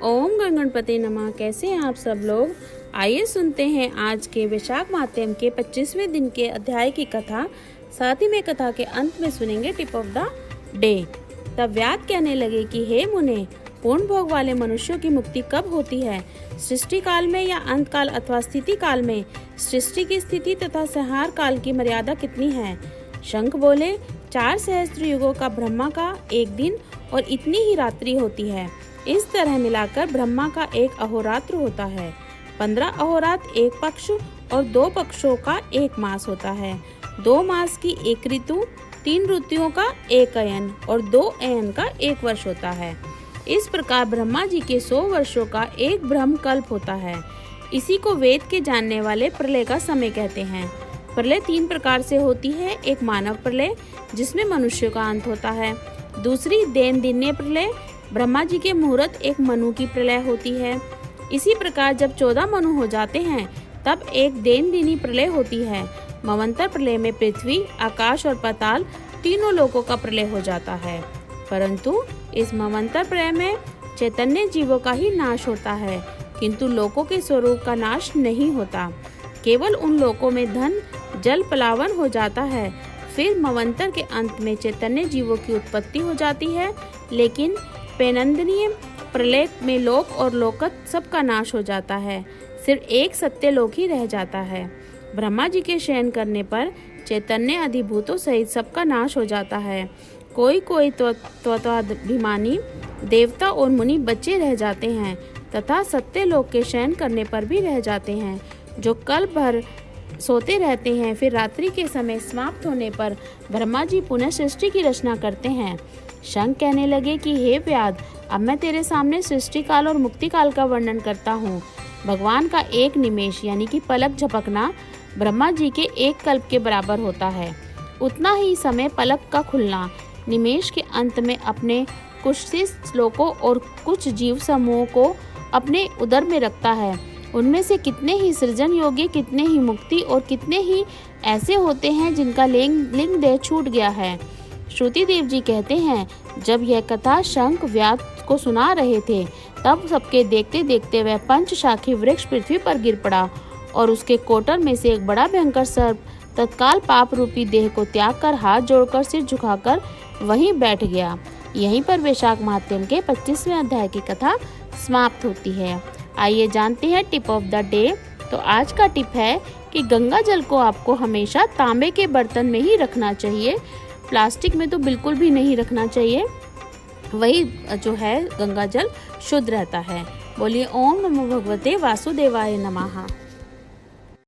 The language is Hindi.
ओम गणपति नमः। कैसे हैं आप सब लोग? आइए सुनते हैं आज के वैशाख माध्यम के 25वें दिन के अध्याय की कथा। साथ ही में कथा के अंत में सुनेंगे टिप ऑफ द डे। तब व्याध कहने लगे कि हे मुने, पूर्ण भोग वाले मनुष्यों की मुक्ति कब होती है? सृष्टि काल में या अंत काल अथवा स्थिति काल में? सृष्टि की स्थिति तथा संहार काल की मर्यादा कितनी है? शंख बोले, 4 सहस्त्र युगों का ब्रह्मा का एक दिन और इतनी ही रात्रि होती है। इस तरह मिलाकर ब्रह्मा का एक अहोरात्र होता है। 15 अहोरात्र एक पक्ष और 2 पक्षों का एक मास होता है। 2 मास की एक ऋतु, 3 ऋतुओं का एक अयन और 2 अयन का एक वर्ष होता है। इस प्रकार ब्रह्मा जी के 100 वर्षों का एक ब्रह्म कल्प होता है। इसी को वेद के जानने वाले प्रलय का समय कहते हैं। प्रलय 3 प्रकार से होती है। एक मानव प्रलय जिसमें मनुष्य का अंत होता है। दूसरी दैन दिन्य प्रलय, ब्रह्मा जी के मुहूर्त एक मनु की प्रलय होती है। इसी प्रकार जब 14 मनु हो जाते हैं तब एक दैन दिनी प्रलय होती है। मवंतर प्रलय में पृथ्वी, आकाश और पाताल तीनों लोकों का प्रलय हो जाता है। परंतु इस मवंतर प्रलय में चैतन्य जीवों का ही नाश होता है, किंतु लोकों के स्वरूप का नाश नहीं होता। केवल उन लोकों में धन जल प्लावन हो जाता है। फिर मवंतर के अंत में चैतन्य जीवों की उत्पत्ति हो जाती है, लेकिन पैनंदनीय प्रलय में लोक और लोकत सबका नाश हो जाता है। सिर्फ एक सत्य लोक ही रह जाता है। ब्रह्मा जी के शयन करने पर चैतन्य अधिभूतों सहित सबका नाश हो जाता है। कोई कोई तत्वाभिमानी देवता और मुनि बचे रह जाते हैं तथा सत्य लोक के शयन करने पर भी रह जाते हैं, जो कल भर सोते रहते हैं। फिर रात्रि के समय समाप्त होने पर ब्रह्मा जी पुनः सृष्टि की रचना करते हैं। शंख कहने लगे कि हे व्याध, अब मैं तेरे सामने सृष्टि काल और मुक्ति काल का वर्णन करता हूँ। भगवान का एक निमेष यानी कि पलक झपकना ब्रह्मा जी के एक कल्प के बराबर होता है। उतना ही समय पलक का खुलना निमेष के अंत में अपने कुछ श्लोकों और कुछ जीव समूहों को अपने उदर में रखता है। उनमें से कितने ही सृजन योग्य, कितने ही मुक्ति और कितने ही ऐसे होते हैं जिनका लिंग देह छूट गया है। श्रुति देव जी कहते हैं, जब यह कथा शंख व्याध को सुना रहे थे तब सबके देखते देखते वह पंचशाखी वृक्ष पृथ्वी पर गिर पड़ा और उसके कोटर में से एक बड़ा भयंकर सर्प तत्काल पाप रूपी देह को त्याग कर हाथ जोड़कर सिर झुकाकर वहीं बैठ गया। यहीं पर वैशाख माध्यम के 25वें अध्याय की कथा समाप्त होती है। आइए जानते हैं टिप ऑफ द डे। तो आज का टिप है कि गंगा जल को आपको हमेशा तांबे के बर्तन में ही रखना चाहिए। प्लास्टिक में तो बिल्कुल भी नहीं रखना चाहिए। वही जो है गंगा जल शुद्ध रहता है। बोलिए ओम नमो भगवते वासुदेवाय नमः।